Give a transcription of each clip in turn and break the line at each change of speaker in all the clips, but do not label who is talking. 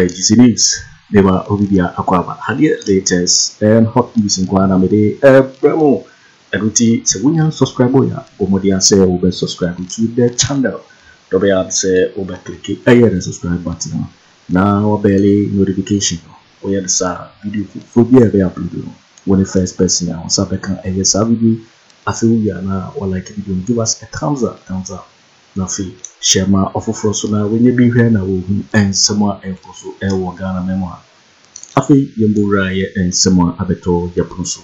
GC News. They were Ovidia Aquaba. Had the latest and hot news in Guana Mede, Bremo, Eruti, Sewunian subscriber, Omodia say over subscribe to their channel. Dobea say over click a subscribe button. Now, barely notification. We had a video for the upload. When the first person on Sabeka a video, I feel we are now or like video, give us a thumbs up. Nafi share my offer for so now when you be here now and someone else also Ghana memoir. Afi Yambura and someone abeto Yaponso.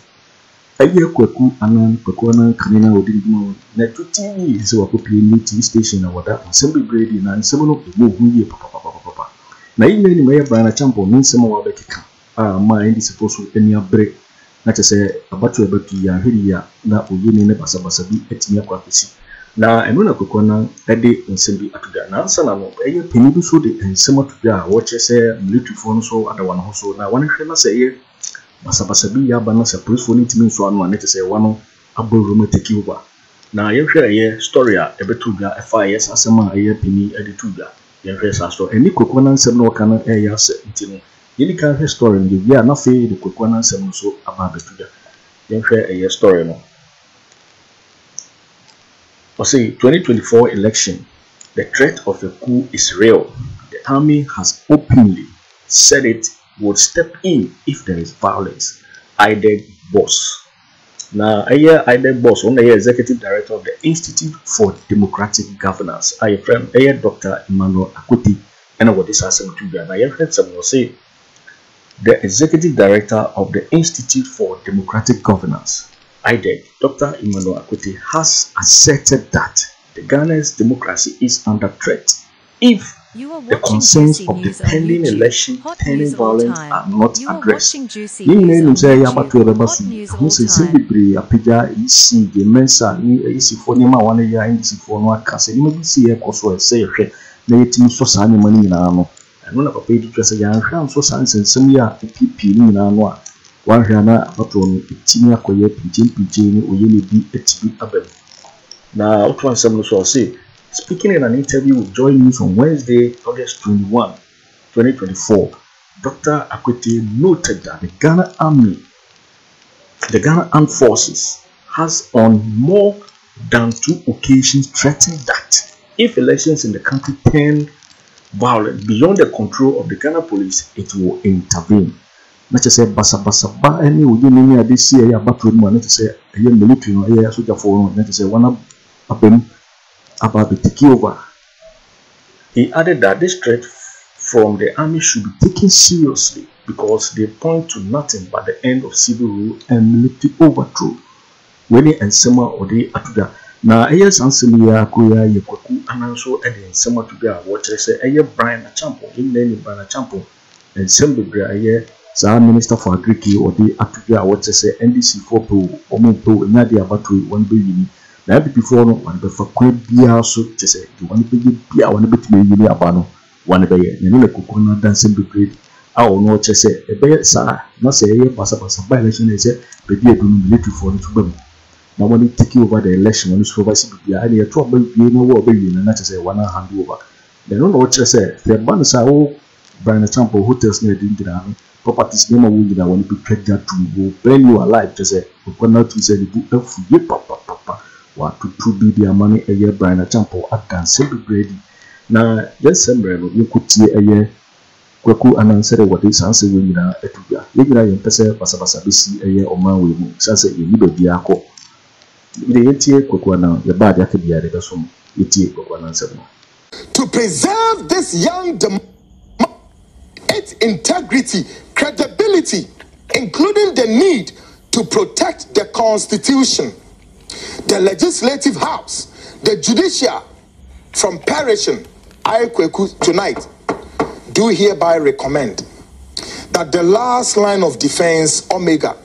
A year Kweku Annan, Kweku Annan, Kanina Odinmo, Net2 TV is a new TV station or that assembly grade and some of the move ye papa. Na even in Bryan Acheampong means some of Bekika. Mind is supposed to any break. Not to say about to ya hiria na uyini ne basabasabi etimia kwa kisi. Na eno na kokona ede nsembi atuda na ansa na no eye penibi so de nsema tuda wo che se military phone so adawa no so na wan hwe na se ye basabasabi ya ba na se police phone timi so anu na se wano aboro me take over na ye hwe ye story a ebetuga FIS asema eye peni ede tuga ye hwe sa so eni kokona nsem na wakana eye ase ntino yeli ka hwe story ndi ya na fe de kokona nsem so aba betuga ye hwe eye story no. For say 2024 election, the threat of a coup is real. The army has openly said it would step in if there is violence. IDEG boss. Now, IDEG boss, one executive director of the Institute for Democratic Governance. I friend Dr. Emmanuel Akoti, and what this has to do. Now, I friend someone say the executive director of the Institute for Democratic Governance. IDEG, Dr. Emmanuel Akoti, has asserted that the Ghana's democracy is under threat if the concerns of the pending election turning violent are not addressed. One Hana Akoto, Tinia Koye, Pijin, Oyeni B. Abel. Now, what some will say, speaking in an interview with Joy News on Wednesday, August 21, 2024, Dr. Akoti noted that the Ghana Armed Forces, has on more than 2 occasions threatened that if elections in the country turn violent beyond the control of the Ghana police, it will intervene. Not to say basa ba any would you this year about to not to say a military or a soldier for not to say one of them about the take over. He added that this threat from the army should be taken seriously because they point to nothing but the end of civil rule and military overthrow. When they and summer or they atuda na yes answer koya ye Kweku Annan so and summer to be a watcher say a Bryan Agyarko in name Bryan Agyarko and some be Minister for Agric or the Afriyie what say NDC for Omoto Nadia Battery one billion. Now before one before Kwabena so to say the one big Pia one bit maybe abano one bay and a coconut dancing brigade. I will not say a bear sir not say basa by election is it but you do military for the to now when they take over the election when it's for the idea trouble you know what billion and not to say 100 over. They don't know what you say the banners are all Bryan Agyarko hotels near the properties name of that when you protect that to when you are alive to say we cannot to say the book of papa what to be their money a year Bryan Agyarko at can simply ready now just somewhere you could see a year Kweku Annan said what is answer when you are etuga you know you pese basa bisi a year or man we say you need be ako the etie Kweku Annan your bad yakibia de so etie Kweku Annan said
to preserve this young its integrity, credibility, including the need to protect the Constitution, the Legislative House, the Judiciary from perishing. I, Kweku, tonight do hereby recommend that the last line of defense, Omega,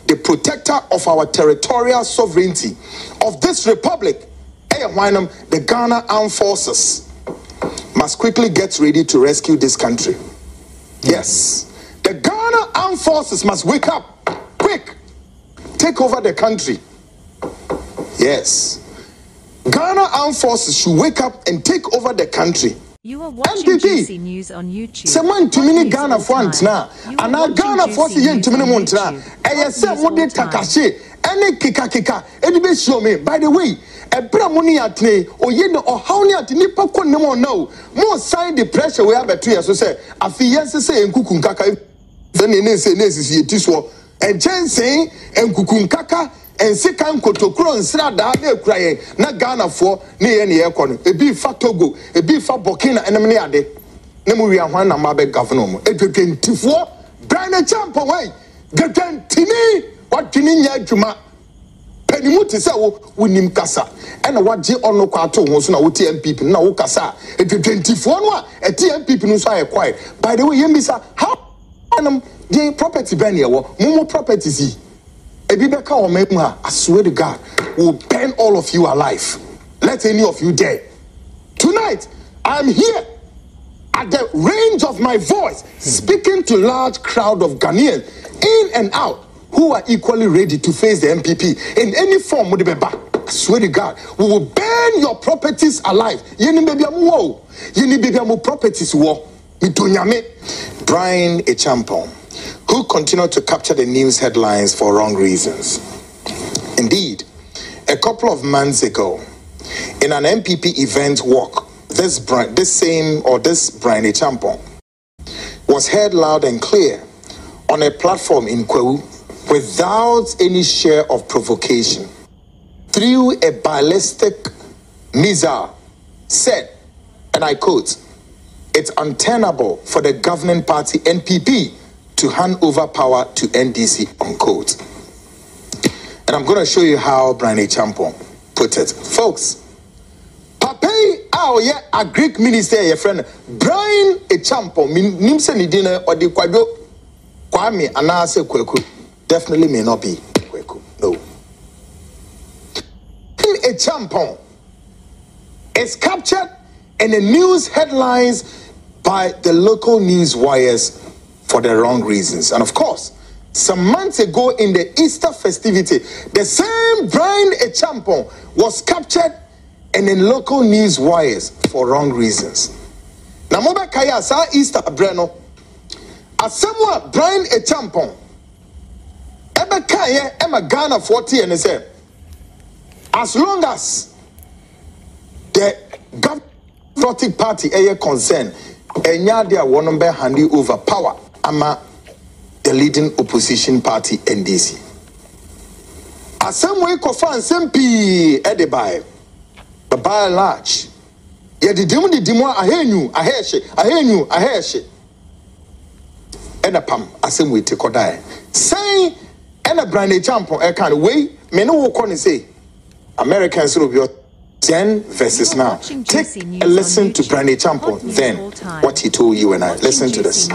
the protector of our territorial sovereignty of this republic, the Ghana Armed Forces, must quickly get ready to rescue this country. Yes, the Ghana Armed Forces must wake up, quick, take over the country. Yes, Ghana Armed Forces should wake up and take over the country.
You are watching GC News on YouTube.
Someone to me Ghana font now. And now Ghana force yen to me montra. I said what they takashe. Any kika. Any be show me. By the way, a bramoni atne or yen or how near to nipa kon no no. More sign the pressure we have at 2 years. So say Afriyie say nkukunkaka. Then in say nesi tiswo. And Jen say nkukunkaka. And second Kotokro and Srada de crying, not Ghana for near any aircon, a beef for Togo, a beef for Burkina and Amniade. Nemuria one and Mabe Governor, a good Tifo, Bryan Agyapong away, get Tini, what Tininya Juma, Pennymuti Sao, Winim Casa, and what G on no cartoon was now TMP, now Casa, a good 24, a TMP no so acquired. By the way, Yemisa, how the property banner, more properties. I swear to God, will burn all of you alive. Let any of you dare. Tonight, I'm here at the range of my voice, speaking to large crowd of Ghanaians in and out who are equally ready to face the NPP in any form. I swear to God, we will burn your properties alive. Yeni baby amu properties war. Bryan Agyapong, who continued to capture the news headlines for wrong reasons. Indeed, a couple of months ago, in an NPP event walk, this Bryan Agyapong was heard loud and clear on a platform in Cóup without any share of provocation, through a ballistic missile, said, and I quote, "It's untenable for the governing party NPP to hand over power to NDC," unquote. And I'm going to show you how Bryan Agyapong put it. Folks, Pape, our agric minister, your friend, Bryan Agyapong, Nimse Nidina or the Kwado, Kwame Anas Kweku, definitely may not be Kweku, no. Bryan Agyapong is captured in the news headlines by the local news wires for the wrong reasons. And of course, some months ago in the Easter festivity, the same Bryan Agyapong was captured and in local news wires for wrong reasons. Now, Moba Kaya sa Easter Breno, as someone Bryan Agyapong, Eba Kaya, Emma Ghana 40 and say, as long as the Democratic Party is concerned, and yadia one be handing over power ama the leading opposition party NDC. As some way kofan sempi edibai, but by and large, yet the demo ahenu aheshe and a pam as some way take odai. Say and a Bryan Agyapong a kind of way, men no can say Americans will be 10 verses now. Take a listen to Bryan Agyapong, then what he told you and I. Listen to this.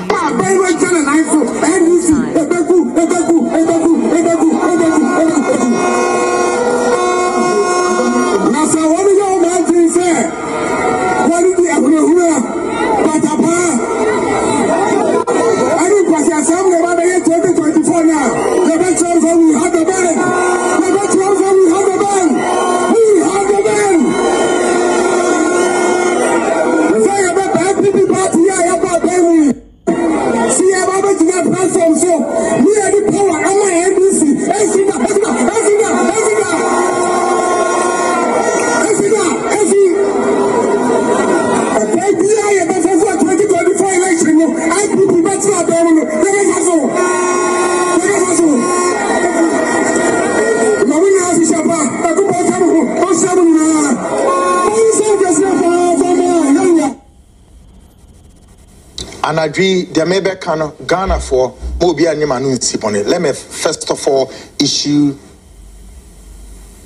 And I agree, there may be Ghana for Mobia Nimanu Sipone. Let me first of all issue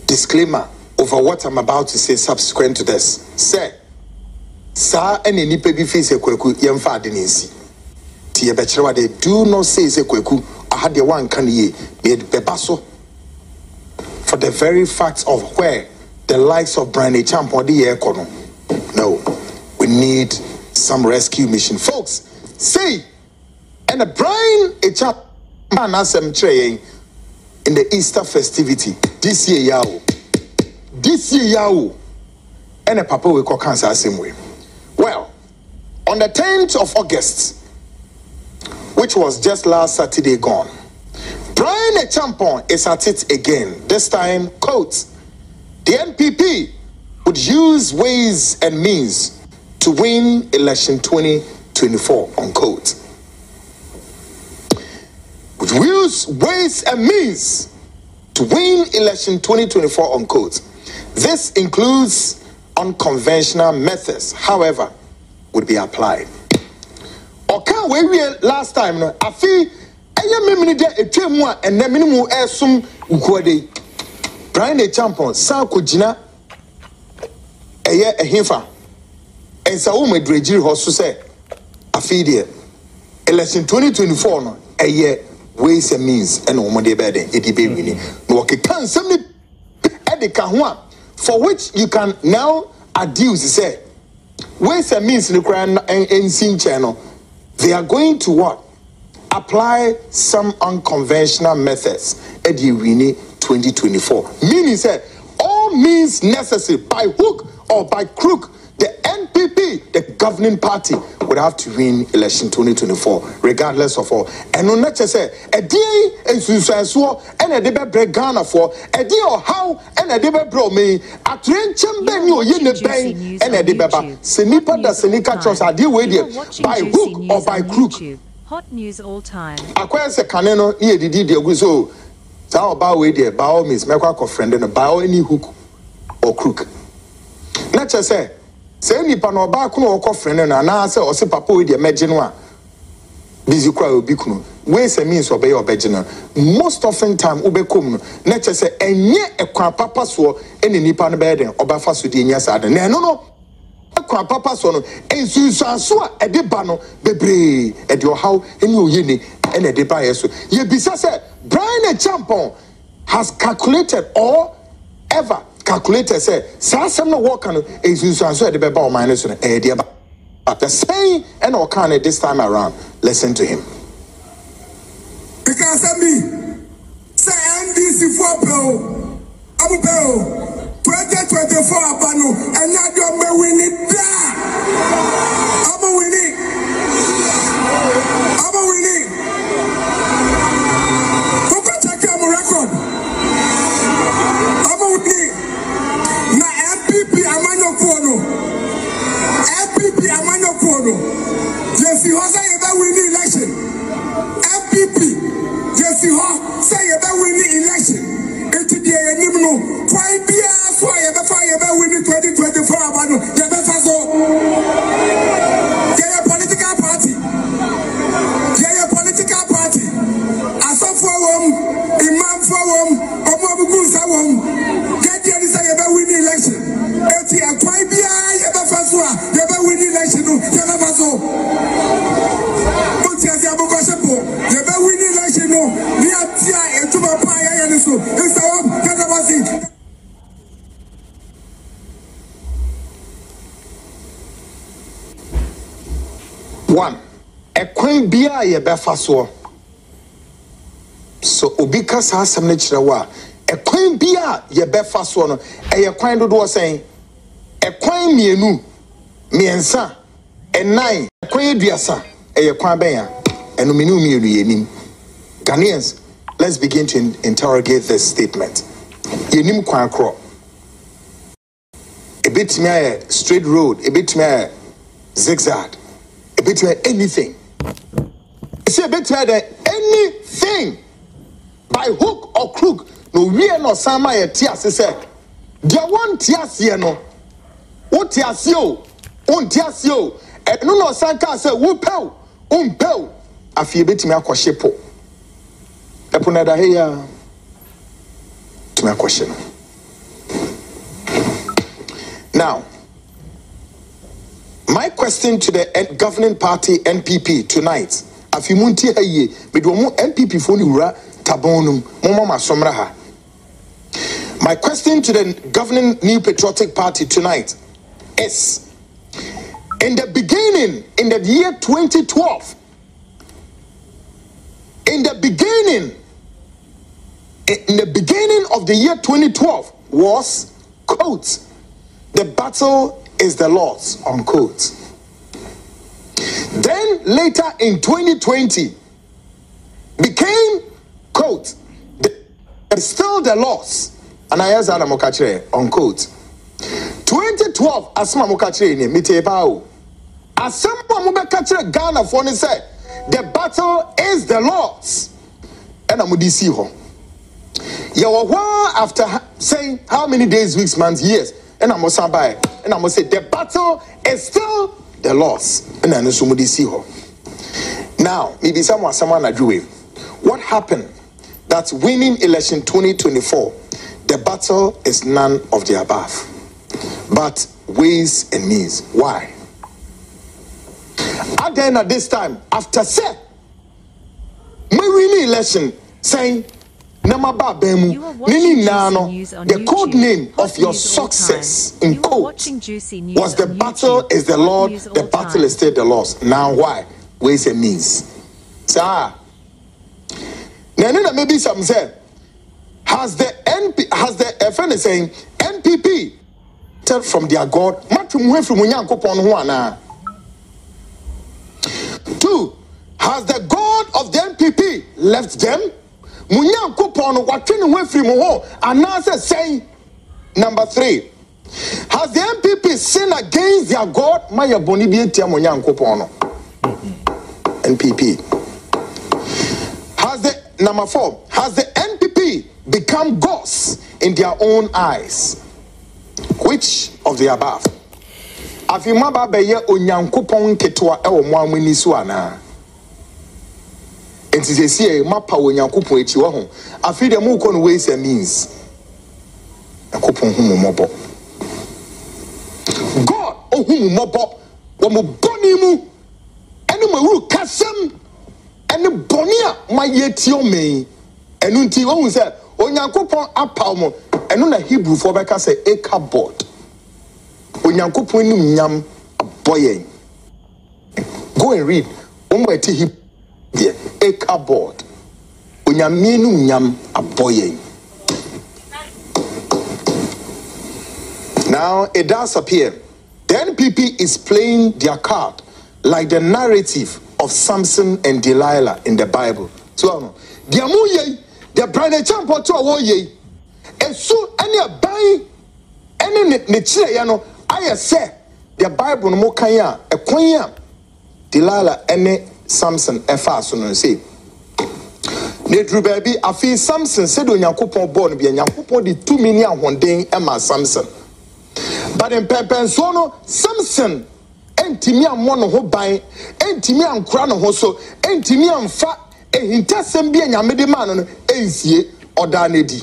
disclaimer over what I'm about to say subsequent to this. Say, Sa any NPP face a Kweku Gyamfi Adinisi. Tia Bechera, they do not say a Kweku. I had the one can ye made Bebaso for the very fact of where the likes of Bryan Agyapong the Akoto. No, we need some rescue mission, folks. Say, and a Bryan Agyapong in the Easter festivity this year, and a papa will call cancer same way. Well, On the 10th of August, which was just last Saturday gone, Bryan Acheampong is at it again. This time, quote, the NPP would use ways and means to win election 2024, unquote. Would use ways and means to win election 2024, unquote. This includes unconventional methods, however, would be applied. Okay, we last time, no, I feel and then minimum air some ukwade. Bryan Acheampong, San Kujina, a year a hinfa. And so my drejir hosu say, I feel there. Election 2024, no, a year ways and means, and on the bed, it be winning. No, okay, can somebody at the kahwa for which you can now adduce, say, ways and means in the Quran and Sin channel. They are going to what? Apply some unconventional methods at the winning 2024. Meaning, say, all means necessary by hook or by crook, the NPP, the governing party, would have to win election 2024, regardless of all. And on that, say, a day and so and a debate break Ghana for a day or how and a debate bro me a train chamber you in the bank and a debate. Senipa da Senika Trust are deal with you by hook or by crook.
Hot news all time.
Acquire a caneno near the deal so. How about way there? By all means, make a friend and by any hook or crook. Not just say any pano back no friend and answer or say papa with the imagine busy cry will be kuno. Ways and means obey your bedginer. Most often time ubekum, not just say and yet a papa so any nipan bed or bafasu in your side. No. Papa son and Susan so a debano bebre at your house and you yini and a debay so. Ye bisa said Bryan Acheampong has calculated or ever calculated say some no work on a Susan so at the beba minus an idea. But the saying and or can this time around, listen to him.
Because of me, say NDC for Bill, Abu Bill. 2024 abano and now you're winning that. I'm winning. Who can check your record? I'm winning. Now NPP amano kono. Yes, you say about winning election. NPP. Yes, you say about winning election. It's the enemy. Why be a fire about winning 2024 abano? The best so. Get a political party. As of for Imam for Opoku get the other say about winning election. It's a why be a about winning election. Never so. But yes, I'm going to never winning election. No, we are here to my fire and so. It's our
one, a queen beer ye befaso. So Ubika has some nature. A queen beer ye befaso. A queen do saying a queen Mensah, and 9, a queen diasa, a quabea, and uminu. Ghanaians, let's begin to interrogate this statement. Yenim Kwankro. A bit me straight road, a bit me zigzag, a bit me anything. It's a bit me anything by hook or crook. No, we are not Sammy Tias said. There one Tias no. What Tiasio, Tiasio, and no Sanka said, Whoopel, Pel. I feel bit me a quashipo. Epunada here to my question. Now, my question to the governing party NPP tonight. Afimunti haye, midwomu NPP foni ura tabonum, mama somraha. My question to the governing New Patriotic Party tonight is: in the beginning, in the year 2012, in the beginning of the year 2012 was, quote, the battle is the Lord's, unquote. Then later in 2020 became quote still the laws. And I asked Adam Okachre on quote 2012 Asma Mokachre ni mitebao. Asama Mokachre Ghana for said the battle is the Lord's. And I'm see ho. After saying how many days, weeks, months, years, and I'm going to say the battle is still the Lord's. And I'm going to see ho. Now, maybe someone agree. What happened? That's winning election 2024. The battle is none of the above, but ways and means. Why? At the end of this time, after say, my winning election, saying, Namaba Bemu, Nini Nano, the code name of your success in quote was the battle is the Lord, the battle is still the Lord's. Now why? Ways and means. Sir, maybe some say, has the FN is saying NPP from their God, two, has the God of the NPP left them? Munyankopon watching away from home, and answer saying, number three, has the NPP sinned against their God? Maya Bonibiatia Munyankopono. NPP. Has the number four, has the NPP become gods in their own eyes? Which of the above? Afimaba beye onyankopon ketwa ewo mwamuni suana. And to say, Mapa onyankopon echi wa ho. Afi de mu kon ways and means. Yakopon humo mobo. God ohumu mobo wo mo boni mu ene mawu kasem ene boni a mayetio me enu nti wo hu se onyankopon apaw mo enu na Hebrew for beka say akabod. Onyankopon nim nyam aboyen. Go and read. Omo eti Hebrew there akabod. Onyamenu nyam aboyen. Now it does appear the NPP is playing their card like the narrative of Samson and Delilah in the Bible. So the bryan Acheampong to awo ye. Esu any buy any ne chire ya no I say the Bible no mo kan ya ekwan ya Delilah ene Samson efa so no say. Ne dru baby afi Samson said onyankopon born bi onyankopon di 2 million honden ema Samson. But in Prempeh so no Samson entimi ammo no ho ban entimi ankura no ho so entimi amfa ehintasem bi anyamede man no ensie oda na di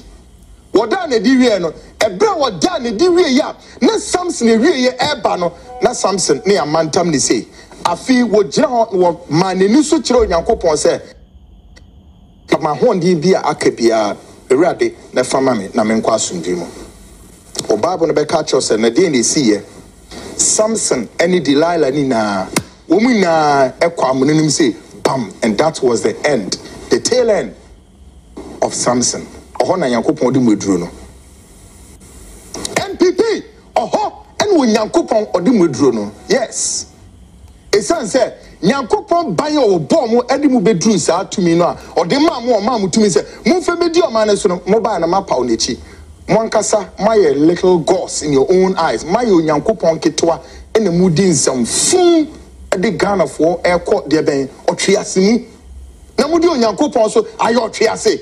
woda na di wie no ebra woda na di wie ya na Samson wie ye eba no na Samson ne amantam ne sei afi wo gira ho maneni so kire onyankopon se kama hondi bi a akabia ewrade na fama me na menkwa asundwi mu o Bible no be catch us na dey na see ye Samson any Delilah ni na woman na ekwa amunim say bam, and that was the end, the tail end of Samson. Oho na Yankopon di moduro no. NPP oho en wo Yankopon odi moduro no. Yes. Esan say Yankopon ban o bom edi mu bedru sa tumi no a odi ma mu tumi say mo fe bedi o ma na so no mo ba na mapa o nechi. Monkasa my little gods in your own eyes. My Yankopon ketwa en the mudi nsam fun edi Ghana for airport de ben otwiase mu. Na mudi Yankopon so ayo otwiase.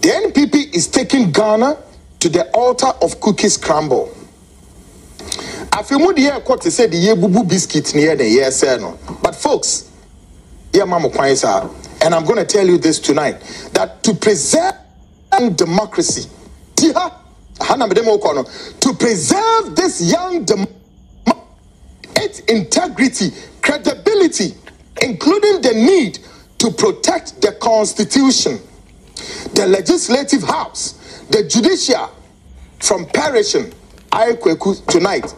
The NPP is taking Ghana to the altar of cookie scramble. Afimudi ye court said the ye bubu biscuit near the year no. But folks, yeah mama kwanisa, and I'm going to tell you this tonight that to preserve democracy, to preserve this young its integrity, credibility, including the need to protect the Constitution, the legislative house, the judiciary from perishing, I Kweku tonight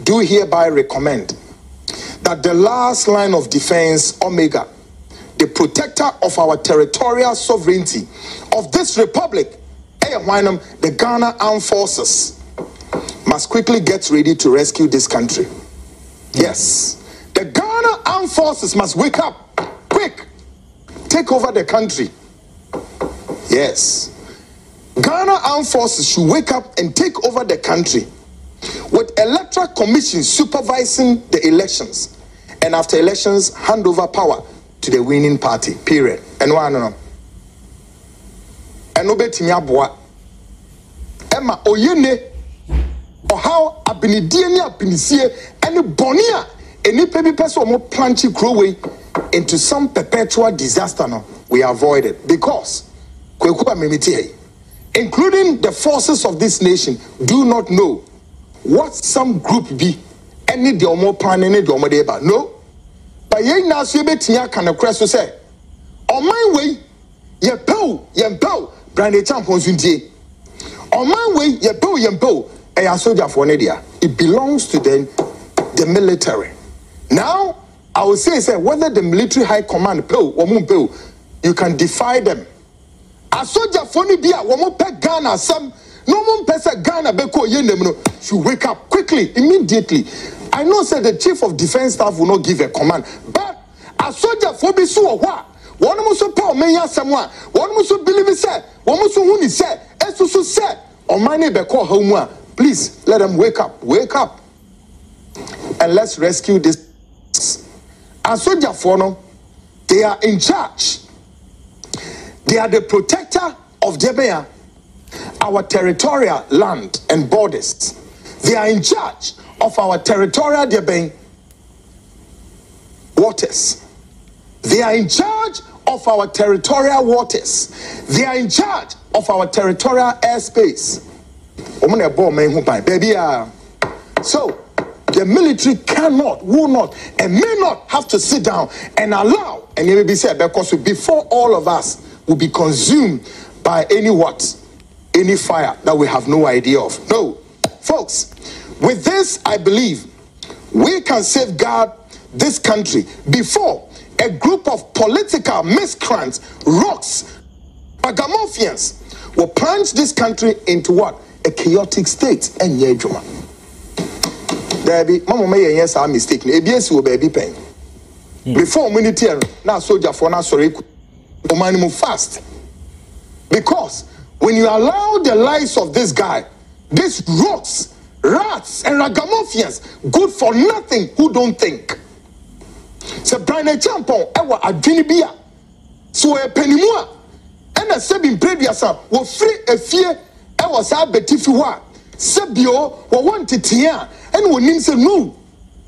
do hereby recommend that the last line of defense, Omega, the protector of our territorial sovereignty of this republic, the Ghana Armed Forces, must quickly get ready to rescue this country. Yes. The Ghana Armed Forces must wake up. Quick. Take over the country. Yes. Ghana Armed Forces should wake up and take over the country, with Electoral Commission supervising the elections, and after elections, hand over power to the winning party. Period. And one no. And no betimi aboa. Emma oyene or how abinidie ni abinisie any bonia any baby person mo planchi crowway into some perpetual disaster no we avoided because Kweku Annan, including the forces of this nation, do not know what some group be any the omo plan any the omo deba. No. But ye na so betia kan so say on my way ye pew bryan Acheampong suntie on my way ye pew a soldier for Nadia. It belongs to the military. Now I will say whether the military high command pew or moon pew, you can defy them. A soldier for Nadia womo pe Ghana some no one person Ghana beko yenem should wake up quickly, immediately. I know the chief of defense staff will not give a command, but a soldier for be so what? One must support me someone. One must believe said. One must who said. Esusu said. On my neighbor call home. Please let them wake up. Wake up. And let's rescue this. A soldier for no, they are in charge. They are the protector of Aremeyaw, our territorial land and borders. They are in charge of our territorial waters. They are in charge of our territorial waters. They are in charge of our territorial airspace. So the military cannot, will not, and may not have to sit down and allow, and it may be said because before all of us will be consumed by any fire that we have no idea of. No, folks, with this, I believe we can safeguard this country before a group of political miscreants, rocks, ragamuffins will plunge this country into what? A chaotic state. And yejuma. There be mama may yes our mistake. ABS will be paying. Before military now soldier for now sorry move fast. Because when you allow the lives of this guy, these rocks, rats and ragamuffins, good for nothing, who don't think. So bryan Agyapong ewa adwinibia so e penimua and a sebin previous wo free a fear ewa sa betifi ho a sebio wo want titia and wo nim se no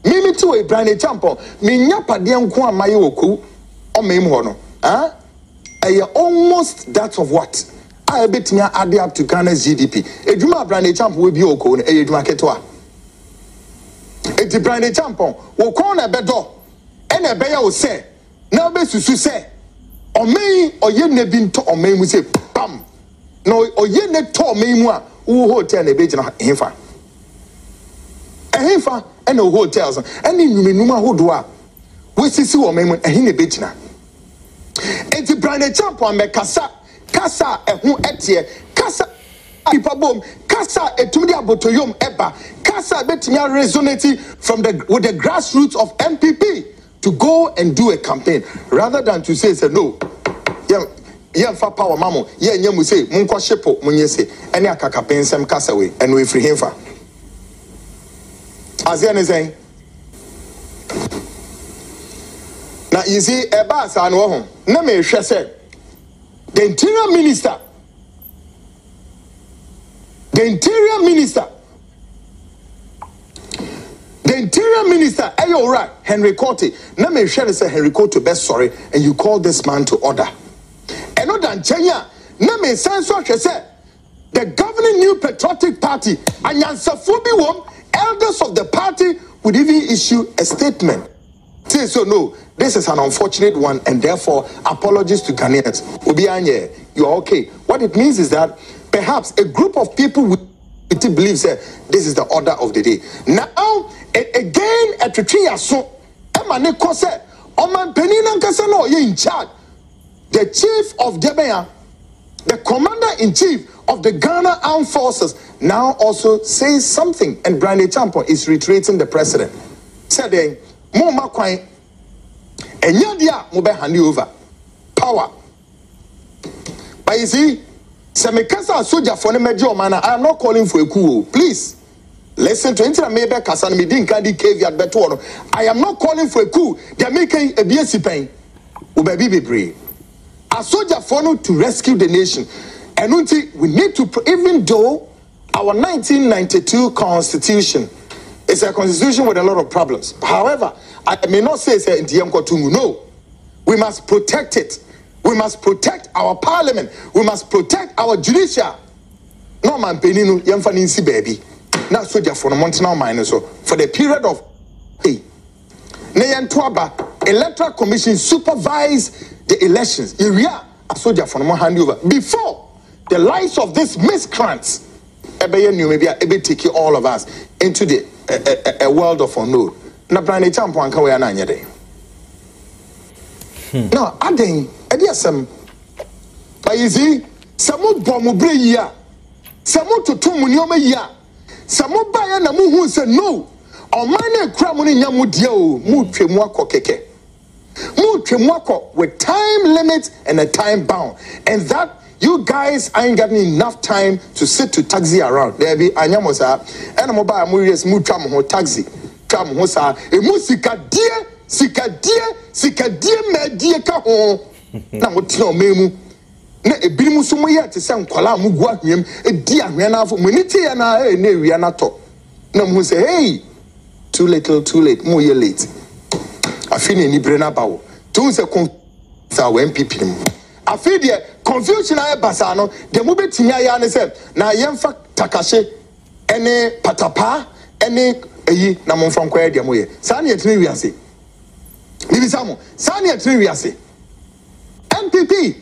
mimi to e bryan Agyapong me nya pade nko amaye oku o mem ho no almost that of what I bet me add up to Ghana's GDP. Ejuma bryan Agyapong we bi oku no ejuma ketwa eti bryan Agyapong wo kon na bedo and a bear will say, now be susu say, or may or ye nebin to or may we say, bam. No, or ye net to me moi, who hotel a bit in a heifer. A heifer and no hotels, and in Numa who do up. We see or may a hine bitna. And the bryan Agyapong me casa, a who etie, casa, people boom, casa, a tudia botoyum eba, casa betimia resonating from with the grassroots of NPP. To go and do a campaign rather than to say no. Yeah, for power mamo. Yeah, you say munko shepo munye say any akaka pensem cassaway and we free him for. As you saying. Now you see a bass and home. No me say the interior minister. The interior minister, are you right? Henry Cote. Now me share say Henry Cote best sorry, and you call this man to order. And not than Chenya. Now me sense what you say. The governing New Patriotic Party and Yansafubi wom elders of the party would even issue a statement. Say so no, this is an unfortunate one, and therefore apologies to Ghanaians. Obianye, you are okay. What it means is that perhaps a group of people would believe that this is the order of the day. Now again at Triya so Emane Kose Oman Penina Kasano ye in charge. The chief of Aremeyaw, the commander-in-chief of the Ghana Armed Forces now also says something, and bryan Agyapong is reiterating the president. said then more makwan enya dia mo be hand over power. But you see, Semekasa soldier for the major man, I am not calling for a coup. Please listen to Inter Maybe Kasan Midin Kandi caveat better. I am not calling for a coup. They are making a BSC pain. Ubabi brave. A soldier for to rescue the nation. And we need to, even though our 1992 constitution is a constitution with a lot of problems. However, I may not say it's a no. We must protect it. We must protect our parliament. We must protect our judicial. No man peninu yamfaninsi baby. Now soldier for the mountain mine so for the period of hey. Neyantuaba Electoral Commission supervise the elections. Area a soldier for the handover before the lives of these miscreants. Maybe take all of us into the a world of unknown. Na Acheampong anka we ananya dey. No, I think some. But you see, some bomb ya, some to Tumunyoma ya, some buy na mu who said no. Or mine cramoni yamudio, mutrimwako keke. Mutrimwako with time limit and a time bound. And that you guys ain't getting enough time to sit to taxi around. There be anyamosa, and I'm about Murias Mutram ho taxi. Tram hosa, a musica dear. Sika die me die ka ho na motino memu na ebirim so mo ye te se nkwala mu gu ahwem e di ahwe na afo moniti ya na na ewia na to na mo say hey too late mo ye late afini ni bre na bawo to se sa we NPP mu afi de confusion ay basa no de mo betimi aya ne se na yemfa takashe ene patapa ene eyi na mo mfa nkwa de mo ye sa na yetini wiase Nibisamo, Sani Atriviase. NPP.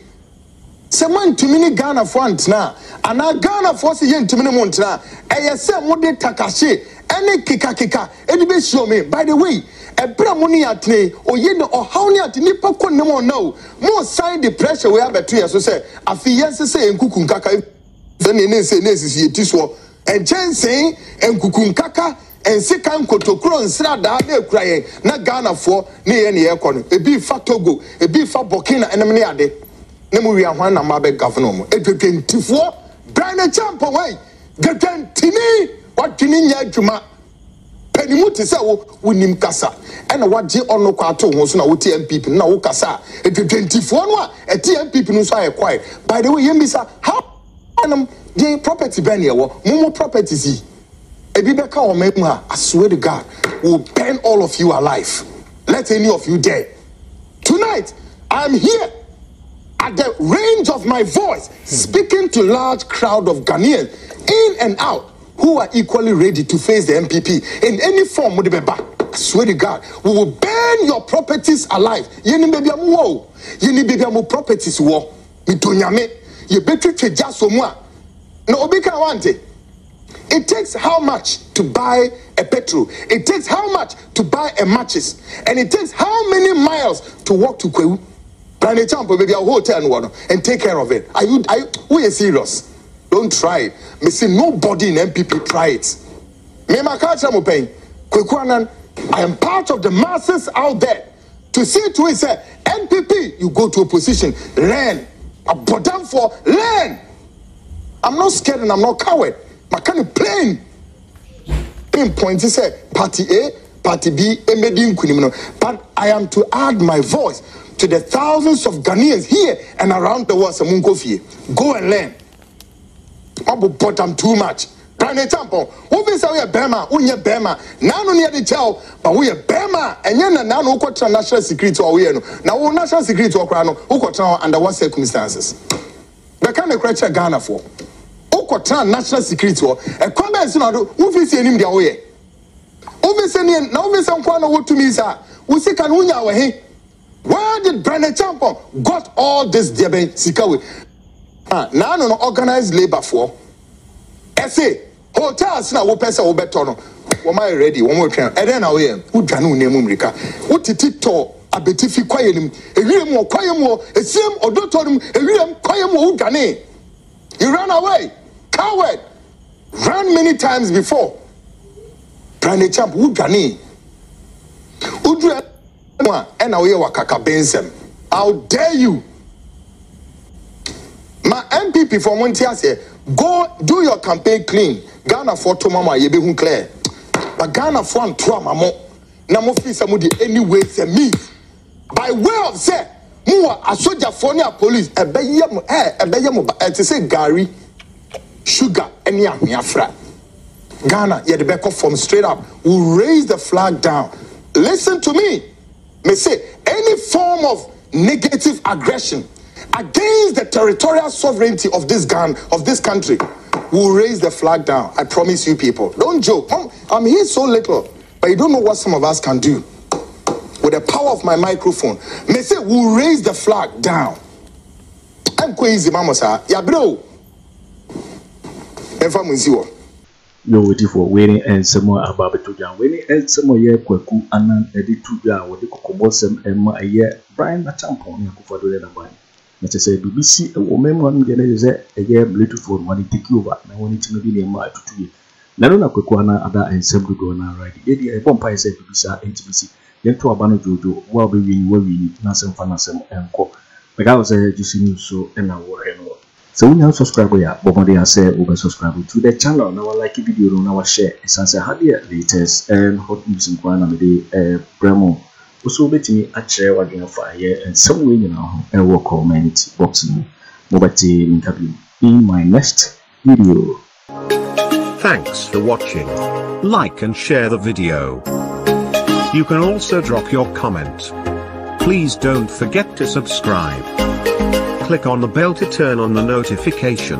Seman to mini Ghana front na. And now Ghana force yen to mini montra. Ayase mode takashe. Any kika. Edibe show me. By the way, a bramoni atne or yen or how near to nipa kon no no. More sign the pressure we have between us. So say, Afriyie say and kukunkaka. Then in say is yetiswo. And Jen saying and kukunkaka. And second kotokro nsra da na kraye na Ghana for na ye ne ye kono e bi fa Togo e bi fa Burkina enem ne ade na mu wi ahwan na ma be governor mo edwentifo bryan Agyapong wai gadwantini wadwini nya adwuma panimu te se wo wonim kasa e na wagye ono kwato ho so na wo NPP na wo kasa edwentifo no a e NPP no so aye kwai by the way yembisa how the property ben ye wo mo properties I swear to God, will burn all of you alive. Let any of you dare. Tonight, I'm here at the range of my voice, speaking to large crowd of Ghanaians in and out who are equally ready to face the NPP in any form. I swear to God, we will burn your properties alive. Yeni baby amu yeni baby amu properties wo. Mitonyame ye better just somewhere. No obika wante. It takes how much to buy a petrol? It takes how much to buy a matches? And it takes how many miles to walk to Cóup? Bryan Agyapong, maybe a hotel and take care of it. Are you serious? Don't try it. Me say nobody in NPP try it. Me makacha mo pain. Kweku Annan, I am part of the masses out there to say to it, say, NPP, you go to opposition, learn. A bodam for learn. I'm not scared and I'm not coward. I can't plain pinpoint to say party A, party B, but I am to add my voice to the thousands of Ghanaians here and around the world. Go and learn. I will put them too much. Bryan Agyapong, who say we are Bema, Bema. Now no near the tell, but we are Bema, and then now no got national security or we now national security or crown who got under what circumstances. The kind of creature Ghana for. National security a comments no who fi say nim dia wo ye who say na who say nkwa na what to me sir who say kan unya wa he where did Bryan Agyapong got all this debe sika we na no organized labor for say hotels na wo pesa wo beto no wo my ready wo mo twen e den na wo ye wo dwane wo nemu mrika wo titito abetifi kwaye nim ewiem wo kwaye mo esiem odotorum ewiem kwaye mo wo dwane you ran away. Coward. Ran many times before. Bryan Agyapong, who Ghanaian? and now you wakaka bensem. How dare you? My NPP for Montia say, go do your campaign clean. Ghana for to mama ye be hun clear. But Ghana for and trauma mo. Na mo fi samudi anyway say me. By way of say, muwa a soldier for near police to say Gary sugar any Biafra. Ghana, yeah, the back from straight up will raise the flag down. Listen to me. May say any form of negative aggression against the territorial sovereignty of this country will raise the flag down. I promise you people. Don't joke. I'm here so little, but you don't know what some of us can do. With the power of my microphone, may say we'll raise the flag down. I'm crazy, mama, sir. Yeah, bro.
You're waiting for waiting and some more about the Tujan. Waiting and some more year, Kweku Annan, Eddie Tuja, what the Kokobosem, and my year, Bryan Acheampong, Akufo Addo. Let's say BBC, a woman one generation, a year little for money take over. I want it to be near my 2 years. Narona Kweku Annan, Ada, and some to go on right. Eddie, a Pompey said BBC, NTBC, then to Abano Jojo, while we win, Nasem Fanasem, and Co. But I was a GC News, so and I were so when you subscribe, Bombardier say over subscribe to the channel. Now like video, now share. It's answer how the latest and hot news in Kwana Mede Bremo. Also bet me Acheampong Gyamfi and some way you know I will comment boxing Mobati in my next video.
Thanks for watching. Like and share the video. You can also drop your comment. Please don't forget to subscribe. Click on the bell to turn on the notification.